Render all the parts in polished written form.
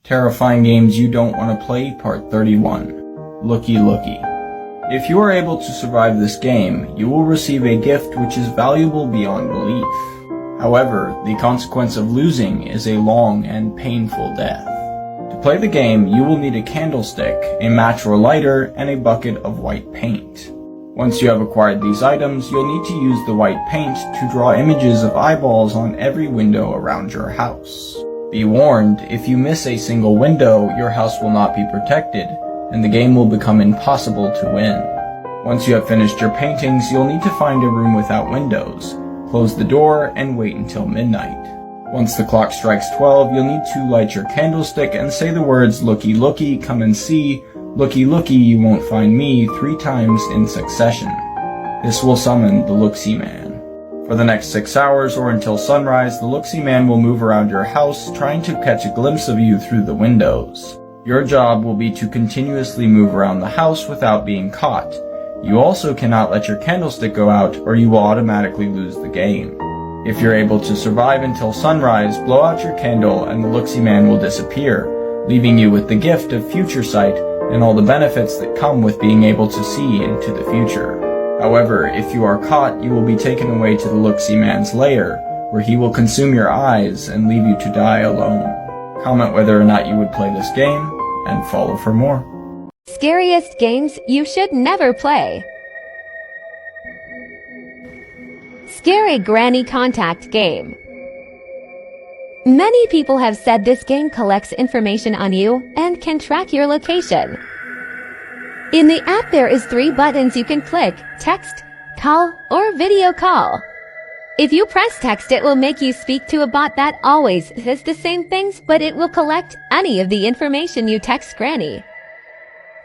Terrifying Games You Don't Want to Play Part 31. Looky Looky. If you are able to survive this game, you will receive a gift which is valuable beyond belief. However, the consequence of losing is a long and painful death. To play the game, you will need a candlestick, a match or lighter, and a bucket of white paint. Once you have acquired these items, you'll need to use the white paint to draw images of eyeballs on every window around your house. Be warned, if you miss a single window, your house will not be protected, and the game will become impossible to win. Once you have finished your paintings, you'll need to find a room without windows, close the door, and wait until midnight. Once the clock strikes 12, you'll need to light your candlestick and say the words, "Looky, looky, come and see, looky, looky, you won't find me," 3 times in succession. This will summon the Looksee Man. For the next 6 hours or until sunrise, the Looksee Man will move around your house, trying to catch a glimpse of you through the windows. Your job will be to continuously move around the house without being caught. You also cannot let your candlestick go out, or you will automatically lose the game. If you're able to survive until sunrise, blow out your candle and the Looksee Man will disappear, leaving you with the gift of future sight and all the benefits that come with being able to see into the future. However, if you are caught, you will be taken away to the Looksee Man's lair, where he will consume your eyes and leave you to die alone. Comment whether or not you would play this game, and follow for more. Scariest games you should never play. Scary Granny Contact Game. Many people have said this game collects information on you and can track your location. In the app there is 3 buttons you can click: text, call, or video call. If you press text, it will make you speak to a bot that always says the same things, but it will collect any of the information you text Granny.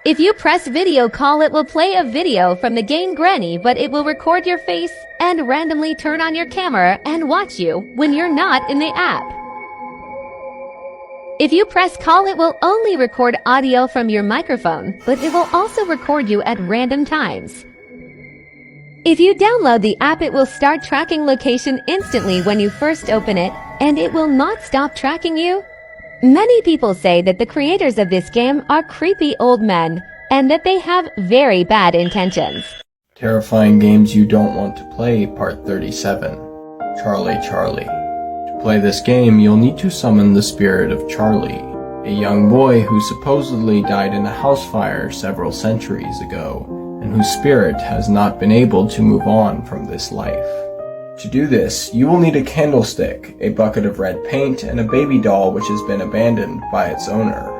If you press video call, it will play a video from the game Granny, but it will record your face and randomly turn on your camera and watch you when you're not in the app. If you press call, it will only record audio from your microphone, but it will also record you at random times. If you download the app, it will start tracking location instantly when you first open it, and it will not stop tracking you. Many people say that the creators of this game are creepy old men, and that they have very bad intentions. Terrifying Games You Don't Want to Play Part 37. Charlie Charlie. To play this game, you'll need to summon the spirit of Charlie, a young boy who supposedly died in a house fire several centuries ago, and whose spirit has not been able to move on from this life. To do this, you will need a candlestick, a bucket of red paint, and a baby doll which has been abandoned by its owner.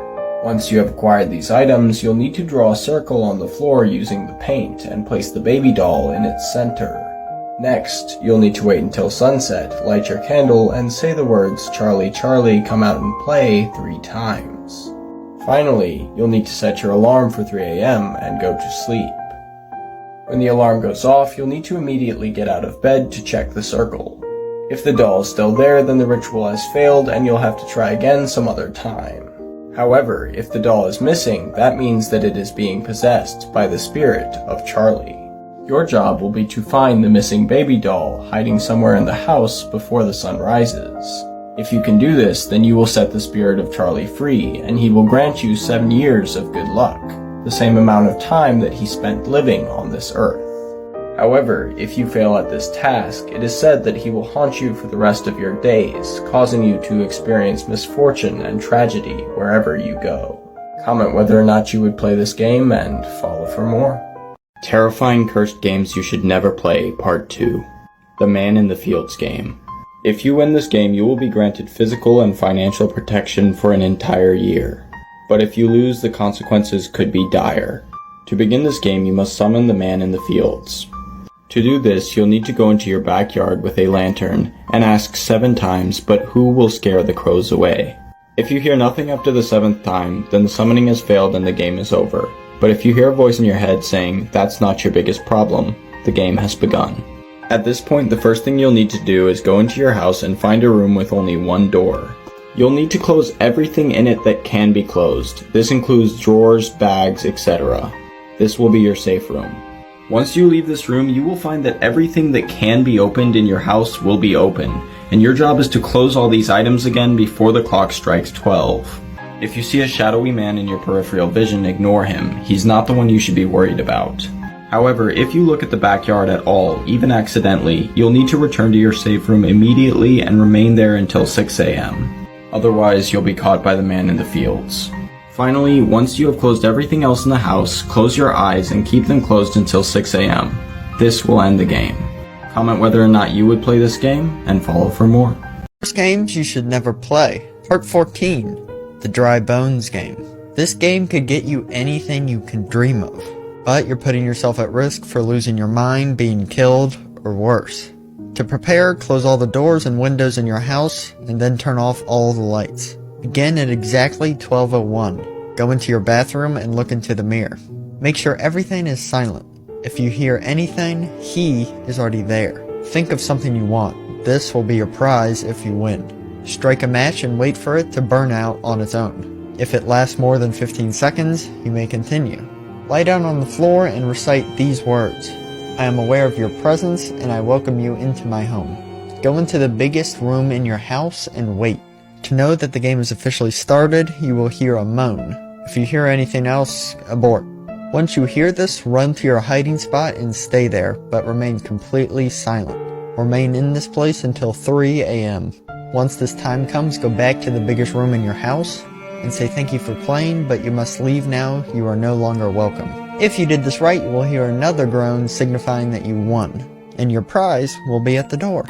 Once you have acquired these items, you'll need to draw a circle on the floor using the paint and place the baby doll in its center. Next, you'll need to wait until sunset, light your candle, and say the words "Charlie, Charlie, come out and play" 3 times. Finally, you'll need to set your alarm for 3 a.m. and go to sleep. When the alarm goes off, you'll need to immediately get out of bed to check the circle. If the doll is still there, then the ritual has failed and you'll have to try again some other time. However, if the doll is missing, that means that it is being possessed by the spirit of Charlie. Your job will be to find the missing baby doll hiding somewhere in the house before the sun rises. If you can do this, then you will set the spirit of Charlie free, and he will grant you 7 years of good luck, the same amount of time that he spent living on this earth. However, if you fail at this task, it is said that he will haunt you for the rest of your days, causing you to experience misfortune and tragedy wherever you go. Comment whether or not you would play this game, and follow for more. Terrifying Cursed Games You Should Never Play Part 2. The Man in the Fields Game. If you win this game, you will be granted physical and financial protection for an entire year. But if you lose, the consequences could be dire. To begin this game, you must summon the Man in the Fields. To do this, you'll need to go into your backyard with a lantern and ask 7 times, "But who will scare the crows away?" If you hear nothing after the 7th time, then the summoning has failed and the game is over. But if you hear a voice in your head saying, "That's not your biggest problem," the game has begun. At this point, the first thing you'll need to do is go into your house and find a room with only 1 door. You'll need to close everything in it that can be closed. This includes drawers, bags, etc. This will be your safe room. Once you leave this room, you will find that everything that can be opened in your house will be open, and your job is to close all these items again before the clock strikes 12. If you see a shadowy man in your peripheral vision, ignore him. He's not the one you should be worried about. However, if you look at the backyard at all, even accidentally, you'll need to return to your safe room immediately and remain there until 6 a.m. Otherwise, you'll be caught by the man in the fields. Finally, once you have closed everything else in the house, close your eyes and keep them closed until 6 a.m. This will end the game. Comment whether or not you would play this game, and follow for more. First games you should never play. Part 14. The Dry Bones game. This game could get you anything you can dream of, but you're putting yourself at risk for losing your mind, being killed, or worse. To prepare, close all the doors and windows in your house, and then turn off all the lights. Begin at exactly 12:01. Go into your bathroom and look into the mirror. Make sure everything is silent. If you hear anything, he is already there. Think of something you want. This will be your prize if you win. Strike a match and wait for it to burn out on its own. If it lasts more than 15 seconds, you may continue. Lie down on the floor and recite these words. I am aware of your presence and I welcome you into my home. Go into the biggest room in your house and wait. To know that the game is officially started, you will hear a moan. If you hear anything else, abort. Once you hear this, run to your hiding spot and stay there, but remain completely silent. Remain in this place until 3 a.m. Once this time comes, go back to the biggest room in your house and say thank you for playing, but you must leave now, you are no longer welcome. If you did this right, you will hear another groan signifying that you won, and your prize will be at the door.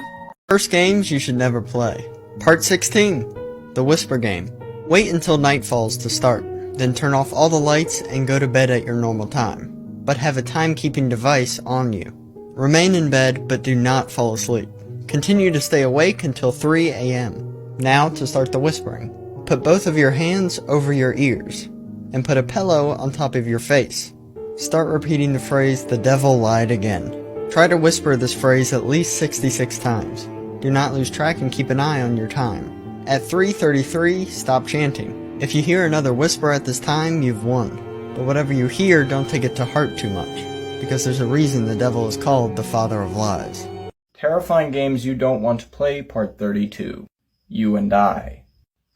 First games you should never play. Part 16. The Whisper game. Wait until night falls to start, then turn off all the lights and go to bed at your normal time, but have a timekeeping device on you. Remain in bed, but do not fall asleep. Continue to stay awake until 3 a.m. Now to start the whispering. Put both of your hands over your ears, and put a pillow on top of your face. Start repeating the phrase, "The devil lied again." Try to whisper this phrase at least 66 times. Do not lose track and keep an eye on your time. At 3:33, stop chanting. If you hear another whisper at this time, you've won. But whatever you hear, don't take it to heart too much, because there's a reason the devil is called the father of lies. Terrifying Games You Don't Want to Play, Part 32. You and I.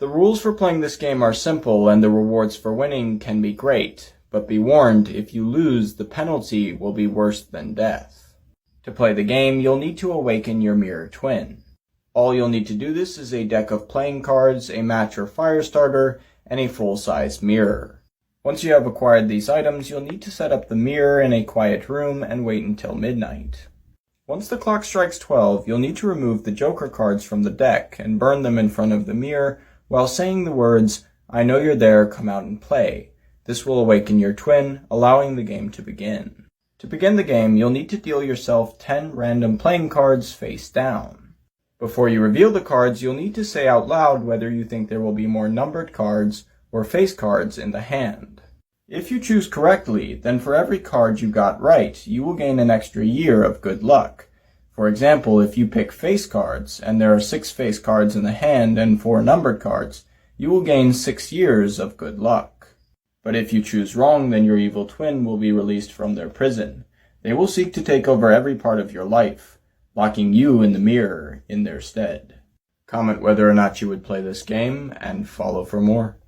The rules for playing this game are simple, and the rewards for winning can be great, but be warned, if you lose, the penalty will be worse than death. To play the game, you'll need to awaken your mirror twin. All you'll need to do this is a deck of playing cards, a match or fire starter, and a full-size mirror. Once you have acquired these items, you'll need to set up the mirror in a quiet room and wait until midnight. Once the clock strikes 12, you'll need to remove the Joker cards from the deck and burn them in front of the mirror while saying the words, "I know you're there, come out and play." This will awaken your twin, allowing the game to begin. To begin the game, you'll need to deal yourself 10 random playing cards face down. Before you reveal the cards, you'll need to say out loud whether you think there will be more numbered cards or face cards in the hand. If you choose correctly, then for every card you got right, you will gain an extra year of good luck. For example, if you pick face cards, and there are 6 face cards in the hand and 4 numbered cards, you will gain 6 years of good luck. But if you choose wrong, then your evil twin will be released from their prison. They will seek to take over every part of your life, locking you in the mirror in their stead. Comment whether or not you would play this game, and follow for more.